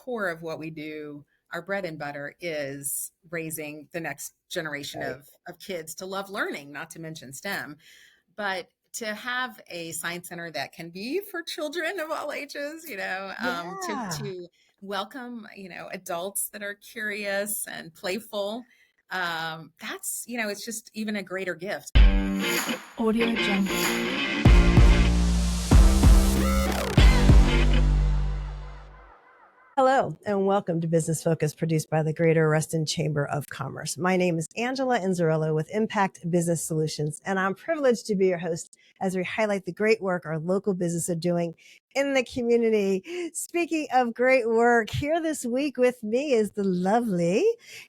core of what we do, our bread and butter is raising the next generation of kids to love learning, not to mention STEM. But to have a science center that can be for children of all ages, to welcome, adults that are curious and playful, that's, it's just even a greater gift. Audio Jungle. Hello, and welcome to Business Focus, produced by the Greater Reston Chamber of Commerce. My name is Angela Inzerillo with Impact Business Solutions, and I'm privileged to be your host as we highlight the great work our local businesses are doing in the community. Speaking of great work, here this week with me is the lovely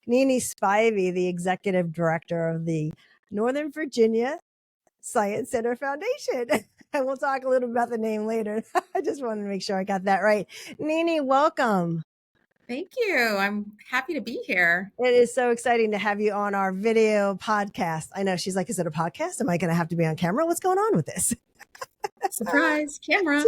Nene Spivy, the Executive Director of the Northern Virginia Science Center Foundation. And we'll talk a little about the name later. I just wanted to make sure I got that right. Nene, welcome. Thank you. I'm happy to be here. It is so exciting to have you on our video podcast. I know she's like, is it a podcast? Am I going to have to be on camera? What's going on with this? Surprise, camera.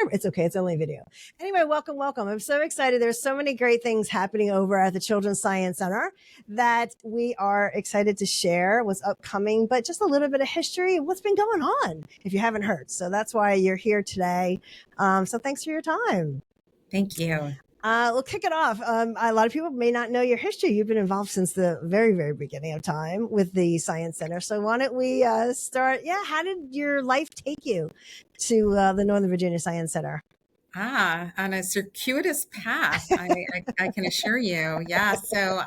It's okay. It's only video. Anyway, welcome. I'm so excited. There's so many great things happening over at the Children's Science Center that we are excited to share what's upcoming, but just a little bit of history of what's been going on if you haven't heard. So that's why you're here today. So thanks for your time. Thank you. We'll kick it off. A lot of people may not know your history. You've been involved since the very, very beginning of time with the Science Center. So why don't we start? Yeah, how did your life take you to the Northern Virginia Science Center? On a circuitous path, I can assure you. Yeah. So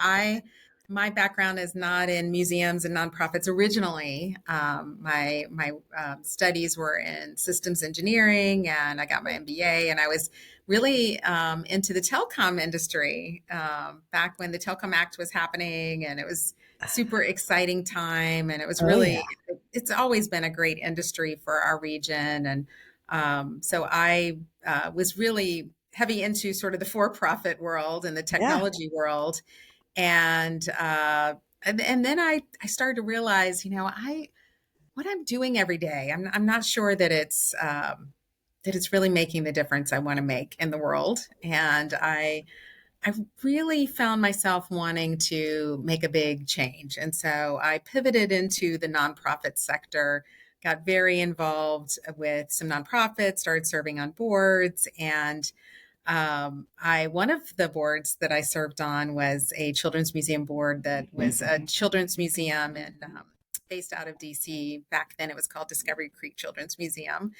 my background is not in museums and nonprofits originally. My studies were in systems engineering, and I got my MBA, and I was really into the telecom industry back when the Telecom Act was happening, and it was super exciting time. And it was really, it's always been a great industry for our region. And so I was really heavy into sort of the for-profit world and the technology world. And then I started to realize, what I'm doing every day, I'm not sure that it's really making the difference I want to make in the world. And I really found myself wanting to make a big change. And so I pivoted into the nonprofit sector, got very involved with some nonprofits, started serving on boards. And one of the boards that I served on was a children's museum board that was a children's museum based out of DC. Back then it was called Discovery Creek Children's Museum.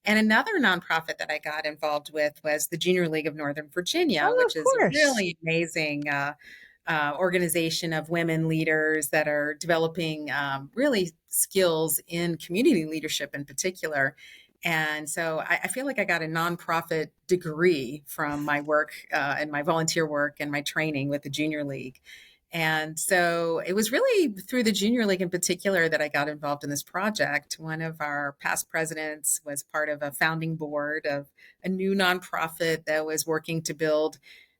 And another nonprofit that I got involved with was the Junior League of Northern Virginia, which is a really amazing organization of women leaders that are developing really skills in community leadership in particular. And so I feel like I got a nonprofit degree from my work and my volunteer work and my training with the Junior League. And so it was really through the Junior League in particular that I got involved in this project. One of our past presidents was part of a founding board of a new nonprofit that was working to build,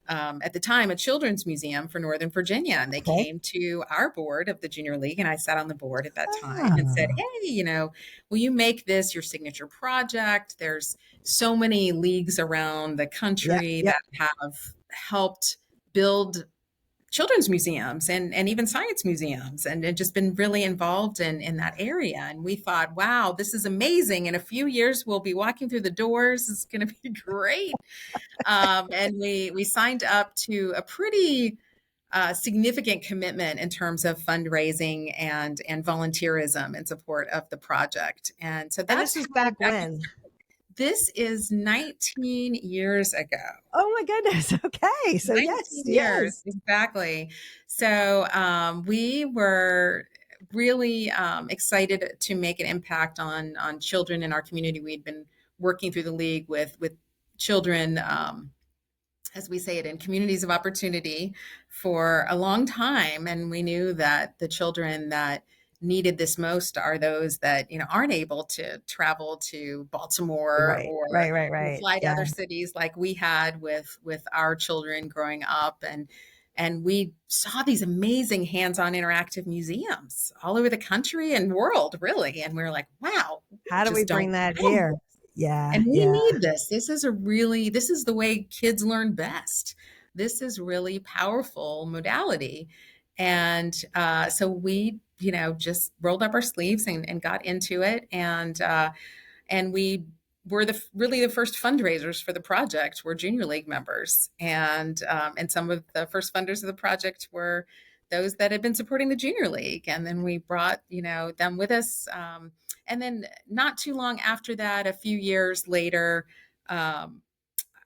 at the time, a children's museum for Northern Virginia. And they came to our board of the Junior League, and I sat on the board at that time and said, hey, will you make this your signature project? There's so many leagues around the country that have helped build children's museums and even science museums, and just been really involved in that area. And we thought, wow, this is amazing. In a few years, we'll be walking through the doors. It's going to be great. And we signed up to a pretty significant commitment in terms of fundraising and volunteerism in support of the project. And so this was back when? This is 19 years ago. Oh my goodness. Okay. So yes. Exactly. So we were really excited to make an impact on children in our community. We'd been working through the league with children, as we say it, in communities of opportunity for a long time. And we knew that the children that needed this most are those that aren't able to travel to Baltimore or fly to other cities like we had with our children growing up. And we saw these amazing hands-on interactive museums all over the country and world, really. And we were like, wow, how do we bring that here? Yeah. And we Yeah. need this. This is the way kids learn best. This is really powerful modality. And so we, just rolled up our sleeves and got into it. And we were really the first fundraisers for the project were Junior League members, and some of the first funders of the project were those that had been supporting the Junior League, and then we brought them with us, and then not too long after that, a few years later, um,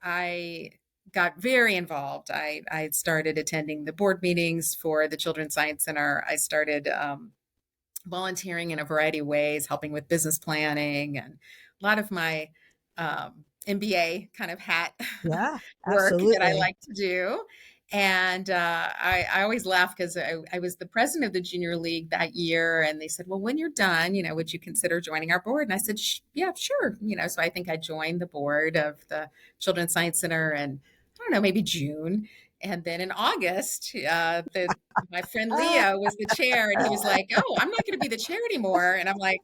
I got very involved. I started attending the board meetings for the Children's Science Center. I started volunteering in a variety of ways, helping with business planning, and a lot of my MBA kind of hat Yeah. work that I Absolutely. like to do. And I always laugh because I was the president of the Junior League that year. And they said, well, when you're done, would you consider joining our board? And I said, yeah, sure. So I think I joined the board of the Children's Science Center and I don't know, maybe June. And then in August, my friend Ah, Leo was the chair and he was like, oh, I'm not going to be the chair anymore. And I'm like,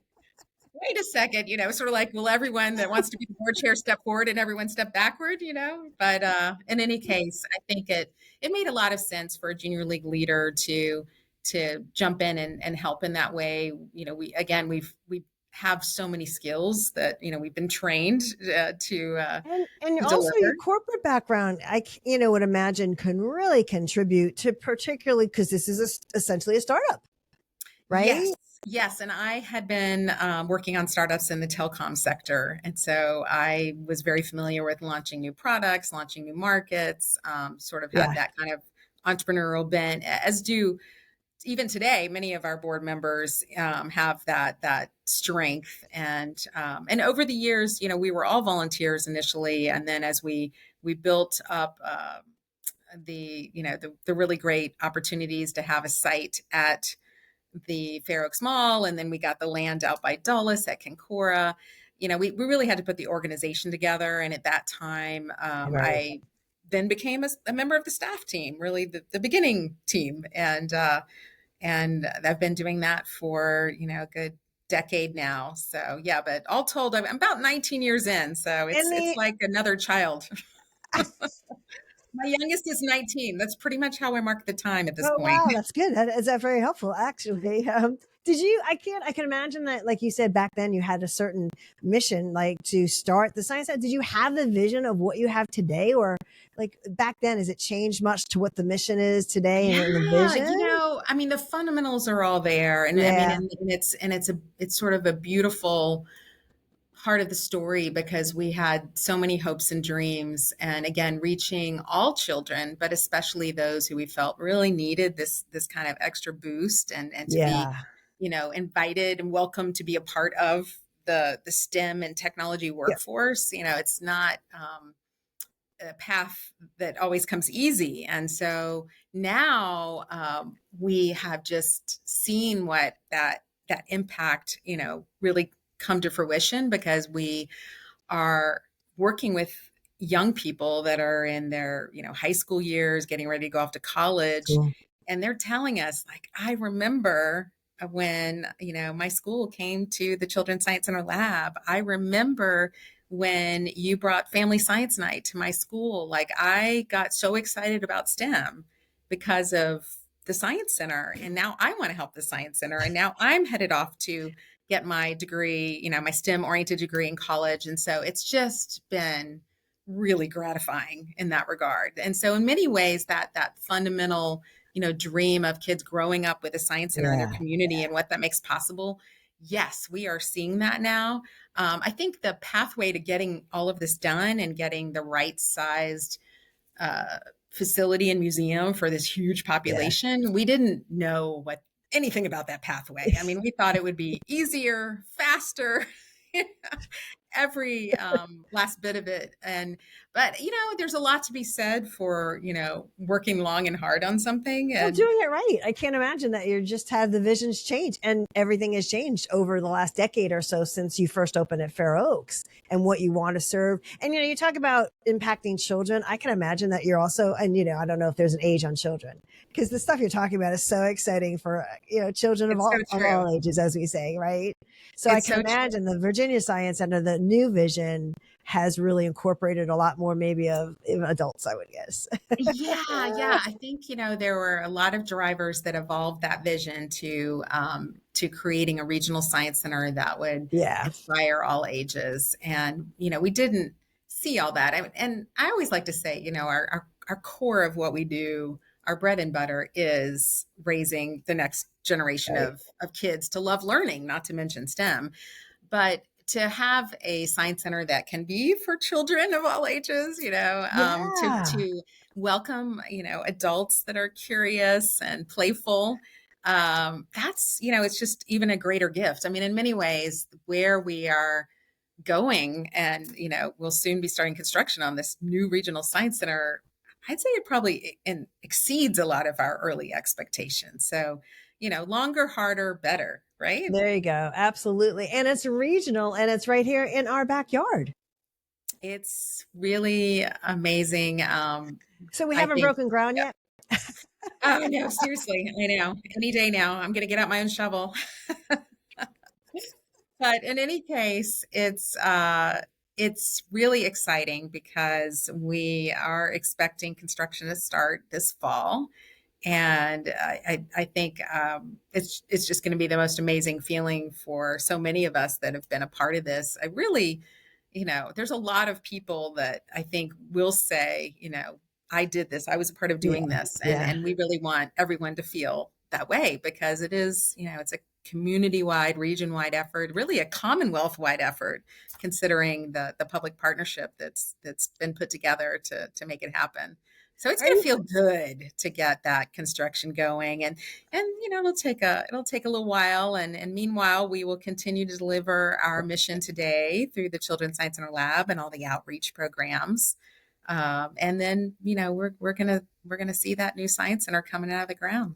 wait a second, sort of like, will everyone that wants to be the board chair step forward and everyone step backward, But in any case, I think it made a lot of sense for a junior league leader to jump in and help in that way. We have so many skills that we've been trained and to also your deliver. corporate background, would imagine can really contribute to, particularly because this is essentially a startup, Yes. right? Yes. And I had been working on startups in the telecom sector. And so I was very familiar with launching new products, launching new markets, sort of had Yeah. that kind of entrepreneurial bent, as do even today, many of our board members have that strength. And over the years, we were all volunteers initially. And then as we built up the really great opportunities to have a site at the Fair Oaks Mall, and then we got the land out by Dulles at Kincora. We really had to put the organization together. And at that time, Right. I then became a member of the staff team, really the beginning team. And I've been doing that for, a good decade now. So yeah, but all told, I'm about 19 years in. So And it's the like another child. My youngest is 19. That's pretty much how I mark the time at this Oh point. wow, that's good. That is that very helpful, actually. Did you? I can imagine that, like you said back then, you had a certain mission, like to start the science center. Did you have the vision of what you have today, or like back then, has it changed much to what the mission is today and the Yeah, vision? I mean, the fundamentals are all there, and I mean, Yeah, and it's sort of a beautiful part of the story because we had so many hopes and dreams, and again, reaching all children, but especially those who we felt really needed this kind of extra boost, and to be, yeah, invited and welcome to be a part of the STEM and technology yeah, workforce. It's not. A path that always comes easy. And so now we have just seen what that impact, really come to fruition because we are working with young people that are in their, high school years, getting ready to go off to college. cool. And they're telling us, like, I remember when, my school came to the Children's Science Center lab. I remember when you brought family science night to my school. Like, I got so excited about STEM because of the science center. And now I want to help the science center. And now I'm headed off to get my degree, my STEM oriented degree in college. And so it's just been really gratifying in that regard. And so in many ways that fundamental, dream of kids growing up with a science center in their Yeah, community and what that makes possible. Yes, we are seeing that now. I think the pathway to getting all of this done and getting the right sized uh, facility and museum for this huge yeah. population, we didn't know anything about that pathway. I mean, we thought it would be easier, faster, every last bit of it. But there's a lot to be said for working long and hard on something. Well, And doing it right. I can't imagine that you just have the visions change, and everything has changed over the last decade or so since you first opened at Fair Oaks and what you want to serve. And, you talk about impacting children. I can imagine that you're also, and, I don't know if there's an age on children because the stuff you're talking about is so exciting for, children it's so of true. all ages, as we say, right? So I It's can so true. imagine the Virginia Science Center, the new vision has really incorporated a lot more maybe of adults, I would guess. Yeah. I think, there were a lot of drivers that evolved that vision to creating a regional science center that would Yeah. inspire all ages. And, we didn't see all that. And I always like to say, our core of what we do, our bread and butter is raising the next generation Right. of kids to love learning, not to mention STEM. But to have a science center that can be for children of all ages, Yeah. to welcome, adults that are curious and playful, that's, it's just even a greater gift. I mean, in many ways, where we are going, and we'll soon be starting construction on this new regional science center, I'd say it probably exceeds a lot of our early expectations. So, longer, harder, better, right? There you go. Absolutely. And it's regional and it's right here in our backyard. It's really amazing. So we I haven't think, broken ground yeah. yet. Oh, no, seriously. I know. Any day now, I'm going to get out my own shovel. But in any case, it's really exciting because we are expecting construction to start this fall. And I think it's just going to be the most amazing feeling for so many of us that have been a part of this. I really, there's a lot of people that I think will say, I did this, I was a part of Yeah. doing this, Yeah. and we really want everyone to feel that way because it is, it's a community-wide, region-wide effort, really a Commonwealth-wide effort, considering the public partnership that's been put together to make it happen. So it's Are going to you feel good to get that construction going, and it'll take a little while, and meanwhile we will continue to deliver our mission today through the Children's Science Center Lab and all the outreach programs, and then we're gonna see that new science center coming out of the ground.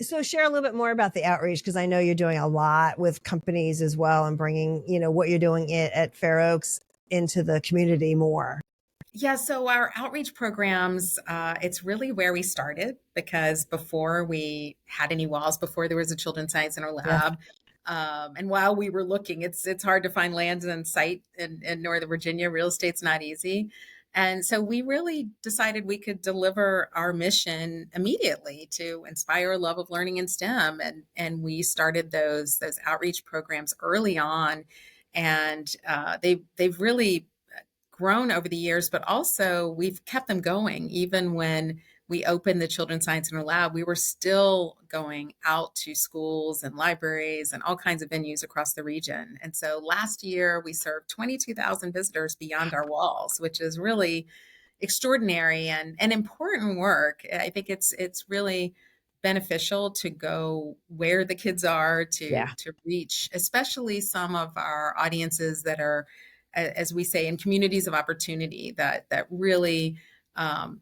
so share a little bit more about the outreach because I know you're doing a lot with companies as well and bringing, what you're doing at Fair Oaks into the community more. Yeah, so our outreach programs, it's really where we started because before we had any walls, before there was a children's science center Yeah. lab, and while we were looking, it's hard to find land and site in Northern Virginia. Real estate's not easy, and so we really decided we could deliver our mission immediately to inspire a love of learning in STEM, and we started those outreach programs early on, and they've really grown over the years, but also we've kept them going. Even when we opened the Children's Science Center Lab, we were still going out to schools and libraries and all kinds of venues across the region. And so last year we served 22,000 visitors beyond our walls, which is really extraordinary and important work. I think it's really beneficial to go where the kids are to Yeah. reach, especially some of our audiences that are, as we say, in communities of opportunity that really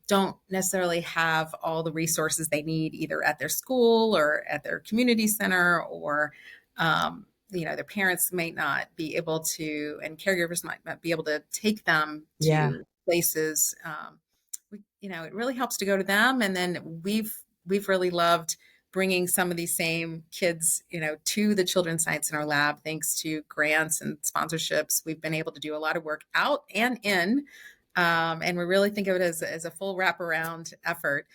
don't necessarily have all the resources they need either at their school or at their community center, or their parents might not be able to, and caregivers might not be able to take them Yeah. to places. It really helps to go to them, and then we've really loved bringing some of these same kids, to the Children's Science Center Lab. Thanks to grants and sponsorships, we've been able to do a lot of work out and in, and we really think of it as a full wraparound effort.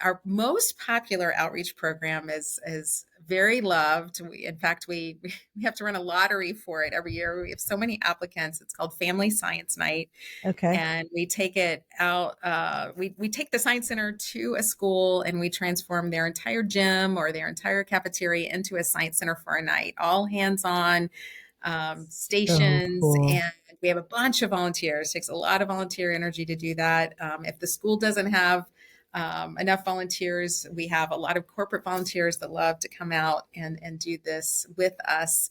Our most popular outreach program is very loved. In fact, we have to run a lottery for it every year. We have so many applicants. It's called Family Science Night. Okay. And we take it out. We take the science center to a school and we transform their entire gym or their entire cafeteria into a science center for a night. All hands on, So stations, cool. and we have a bunch of volunteers. It takes a lot of volunteer energy to do that. If the school doesn't have enough volunteers, we have a lot of corporate volunteers that love to come out and do this with us.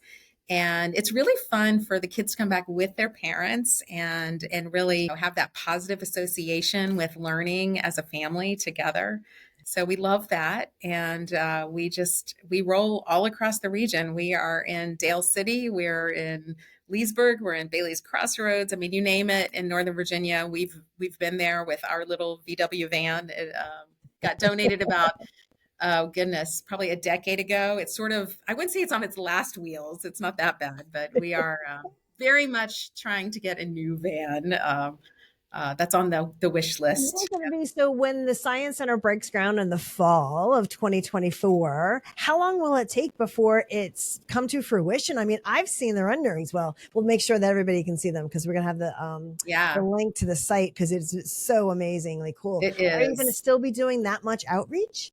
And it's really fun for the kids to come back with their parents and really have that positive association with learning as a family together. So we love that. And we roll all across the region. We are in Dale City. We're in Leesburg. We're in Bailey's Crossroads. I mean, you name it in Northern Virginia. We've been there with our little VW van. It got donated about oh goodness, probably a decade ago. It's sort of, I wouldn't say it's on its last wheels. It's not that bad, but we are very much trying to get a new van. That's on the wish list. So when the Science Center breaks ground in the fall of 2024, how long will it take before it's come to fruition? I mean, I've seen the renderings. Well, we'll make sure that everybody can see them because we're going to have the Yeah, link to the site because it's so amazingly cool. it Are you going to is. still be doing that much outreach?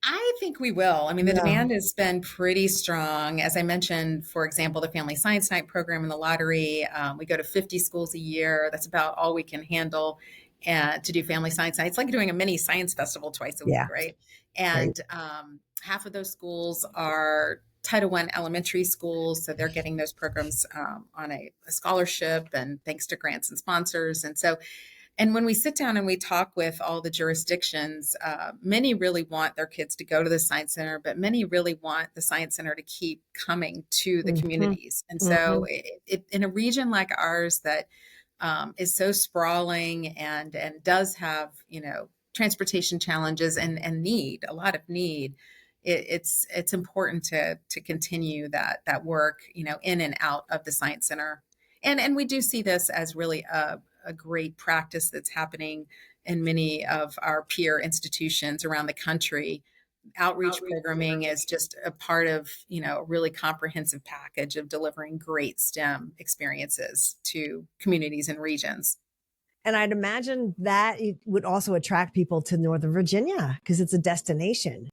I think we will. I mean, the Yeah. demand has been pretty strong. As I mentioned, for example, the Family Science Night program in the lottery, we go to 50 schools a year. That's about all we can handle to do Family Science Night. It's like doing a mini science festival twice a week, Yeah. right? Right. And half of those schools are Title I elementary schools, so they're getting those programs on a scholarship and thanks to grants and sponsors. And so and when we sit down and we talk with all the jurisdictions, many really want their kids to go to the Science Center, but many really want the Science Center to keep coming to the Mm-hmm. communities. And Mm-hmm. so, in a region like ours that is so sprawling and does have transportation challenges and need a lot of need, it's important to continue that work in and out of the Science Center. And we do see this as really a great practice that's happening in many of our peer institutions around the country. Outreach programming is just a part of, a really comprehensive package of delivering great STEM experiences to communities and regions. And I'd imagine that it would also attract people to Northern Virginia because it's a destination.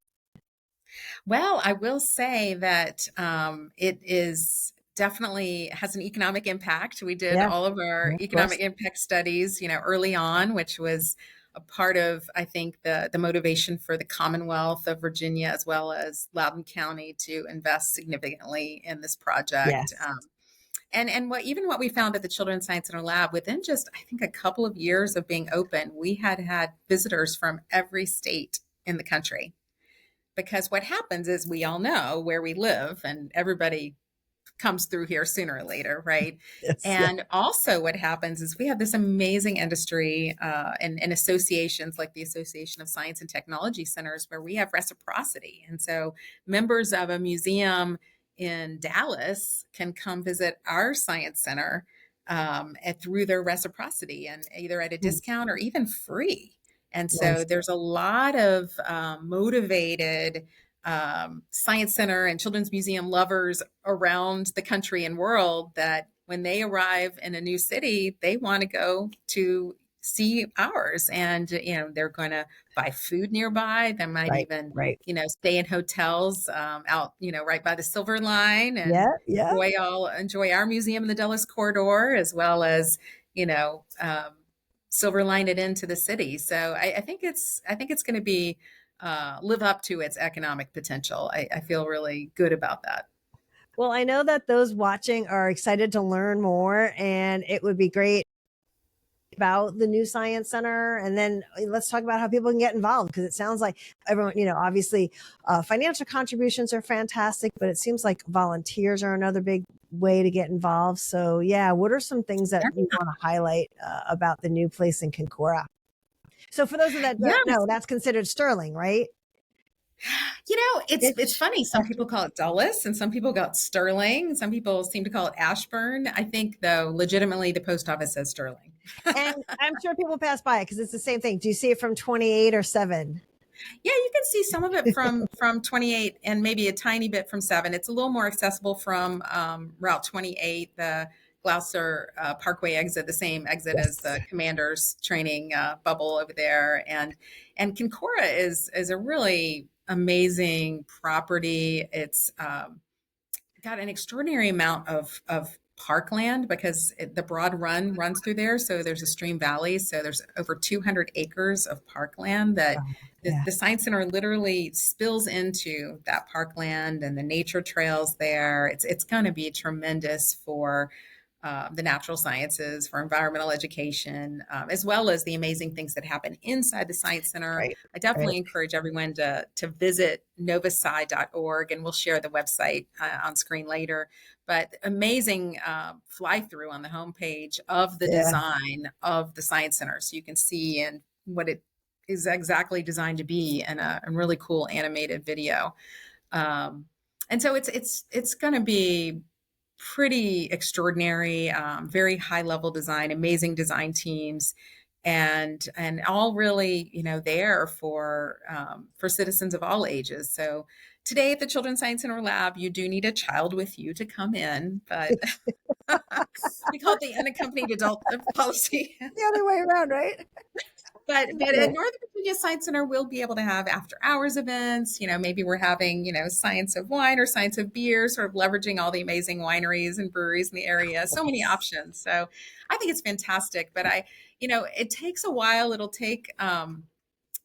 Well, I will say that it is definitely has an economic impact. We did Yeah. all of our Yeah, of economic course. impact studies, early on, which was a part of, I think, the motivation for the Commonwealth of Virginia as well as Loudoun County to invest significantly in this project. Yes. And what we found at the Children's Science Center Lab within just I think a couple of years of being open, we had visitors from every state in the country because what happens is we all know where we live and everybody comes through here sooner or later, right? Yes. Yeah. And also, what happens is we have this amazing industry and associations like the Association of Science and Technology Centers where we have reciprocity. And so, members of a museum in Dallas can come visit our science center and through their reciprocity and either at a discount or even free. And so, Nice. there's a lot of motivated science center and children's museum lovers around the country and world that when they arrive in a new city, they want to go to see ours. And, they're going to buy food nearby. They might Right. even, Right. stay in hotels out, right by the Silver Line and Yeah. Yeah. enjoy our museum in the Dulles corridor, as well as, you know, um, silver line it into the city. So I think it's going to be live up to its economic potential. I feel really good about that. Well, I know that those watching are excited to learn more, and it would be great about the new science center. And then let's talk about how people can get involved because it sounds like everyone, obviously financial contributions are fantastic, but it seems like volunteers are another big way to get involved. So, yeah, what are some things that you want to highlight about the new place in Concora? So, for those of that Yeah, don't know, that's considered Sterling, right? it's funny. Some people call it Dulles, and some people call it Sterling. Some people seem to call it Ashburn. I think, though, legitimately, the post office says Sterling. And I'm sure people pass by it because it's the same thing. Do you see it from 28 or 7? Yeah, you can see some of it from 28 and maybe a tiny bit from 7. It's a little more accessible from Route 28, the Gloucester Parkway exit, the same exit as Yes. the Commander's training bubble over there. And Concora is a really amazing property. It's got an extraordinary amount of parkland because the Broad Run runs through there. So there's a stream valley. So there's over 200 acres of parkland that Wow. Yeah. the Science Center literally spills into that parkland and the nature trails there. It's going to be tremendous for the natural sciences, for environmental education, as well as the amazing things that happen inside the Science Center. Right. I Right. definitely encourage everyone to visit novasci.org, and we'll share the website on screen later. But amazing fly through on the homepage of the Yeah. design of the Science Center, so you can see and what it is exactly designed to be in a really cool animated video. Um, and so it's going to be pretty extraordinary, very high level design, amazing design teams, and all really, there for citizens of all ages. So today at the Children's Science Center Lab, you do need a child with you to come in, but we call it the unaccompanied adult policy. The other way around, right? But at Northern Virginia Science Center, we'll be able to have after hours events. Maybe we're having, science of wine or science of beer, sort of leveraging all the amazing wineries and breweries in the area. So many options. So I think it's fantastic. But it takes a while. It'll take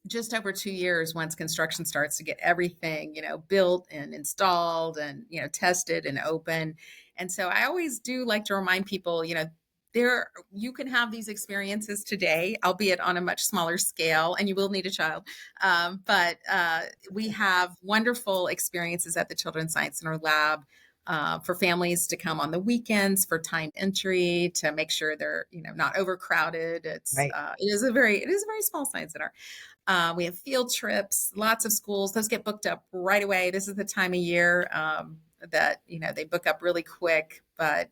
just over 2 years once construction starts to get everything, built and installed and, tested and open. And so I always do like to remind people, you can have these experiences today, albeit on a much smaller scale, and you will need a child. But we have wonderful experiences at the Children's Science Center Lab for families to come on the weekends for timed entry to make sure they're not overcrowded. Right. It is a very small science center. We have field trips, lots of schools. Those get booked up right away. This is the time of year that they book up really quick, but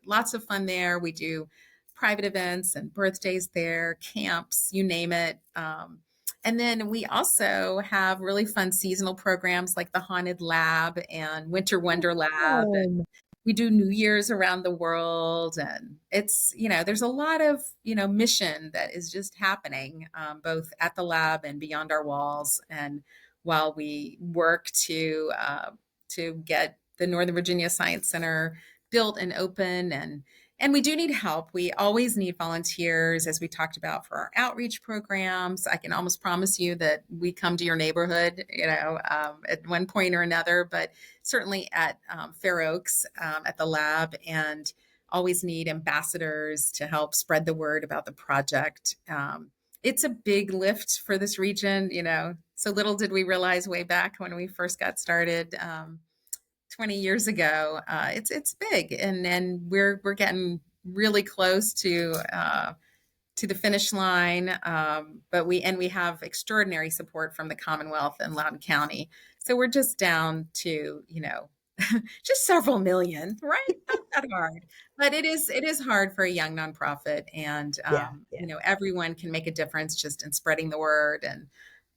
lots of fun there. We do private events and birthdays there, camps, you name it. And then we also have really fun seasonal programs like the Haunted Lab and Winter Wonder Lab. And we do New Year's around the world. And it's, there's a lot of, mission that is just happening both at the lab and beyond our walls. And while we work to get the Northern Virginia Science Center built and open, and we do need help. We always need volunteers, as we talked about, for our outreach programs. I can almost promise you that we come to your neighborhood, at one point or another, but certainly at Fair Oaks, at the lab, and always need ambassadors to help spread the word about the project. It's a big lift for this region, so little did we realize way back when we first got started 20 years ago. It's big, and we're getting really close to the finish line. But we have extraordinary support from the Commonwealth and Loudoun County. So we're just down to just several million, right? Not that hard, but it is hard for a young nonprofit, and everyone can make a difference just in spreading the word,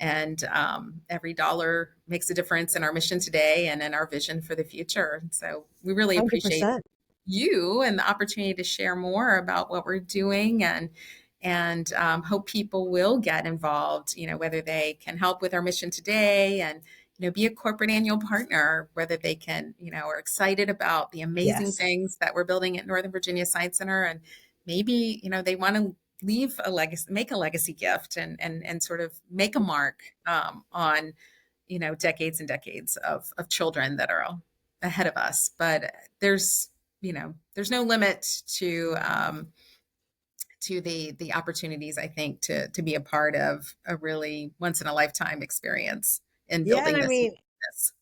and every dollar makes a difference in our mission today and in our vision for the future. So we really appreciate 100%. you and the opportunity to share more about what we're doing, and hope people will get involved, whether they can help with our mission today and, be a corporate annual partner, whether they can, are excited about the amazing things that we're building at Northern Virginia Science Center. And maybe, they want to leave a legacy, make a legacy gift, and sort of make a mark on, decades and decades of children that are ahead of us. But there's no limit to the opportunities, I think, to be a part of a really once in a lifetime experience in building and I mean, this.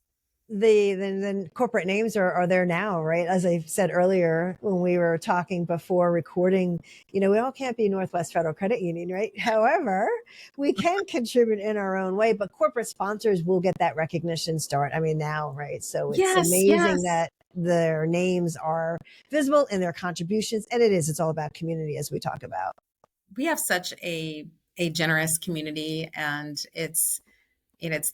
the corporate names are there now, right? As I said earlier when we were talking before recording, we all can't be Northwest Federal Credit Union, right? However, we can contribute in our own way, but corporate sponsors will get that recognition start. I mean, now, right? So it's amazing that their names are visible in their contributions, and it's all about community, as we talk about. We have such a generous community, and it's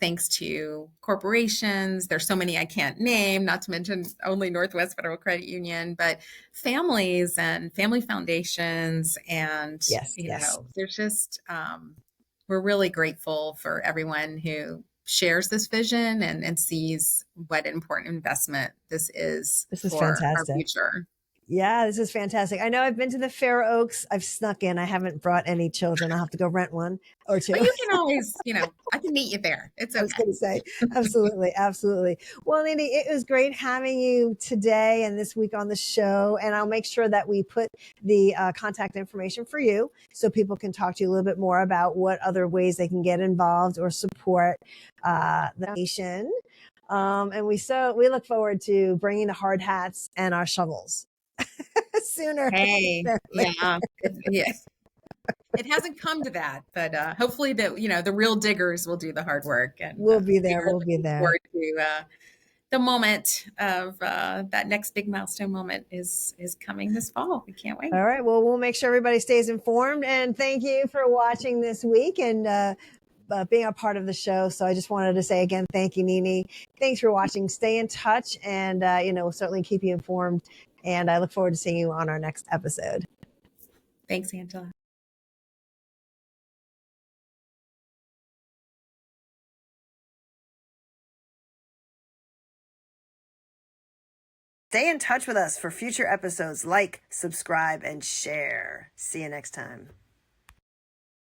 thanks to corporations. There's so many I can't name, not to mention only Northwest Federal Credit Union, but families and family foundations. And, there's just, we're really grateful for everyone who shares this vision and sees what an important investment this is for our future. Yeah, this is fantastic. I know I've been to the Fair Oaks. I've snuck in. I haven't brought any children. I'll have to go rent one or two. But you can always, I can meet you there. It's okay. I was going to say, absolutely, absolutely. Well, Nene, it was great having you today and this week on the show. And I'll make sure that we put the contact information for you so people can talk to you a little bit more about what other ways they can get involved or support the nation. And we look forward to bringing the hard hats and our shovels. Sooner. Hey, yeah. It hasn't come to that, but hopefully the real diggers will do the hard work, and We'll be we there. are We'll be looking there. forward to the moment of that next big milestone moment is coming this fall. We can't wait. All right. Well, we'll make sure everybody stays informed. And thank you for watching this week and being a part of the show. So I just wanted to say again, thank you, Nene. Thanks for watching. Stay in touch, and we'll certainly keep you informed. And I look forward to seeing you on our next episode. Thanks, Angela. Stay in touch with us for future episodes. Like, subscribe, and share. See you next time.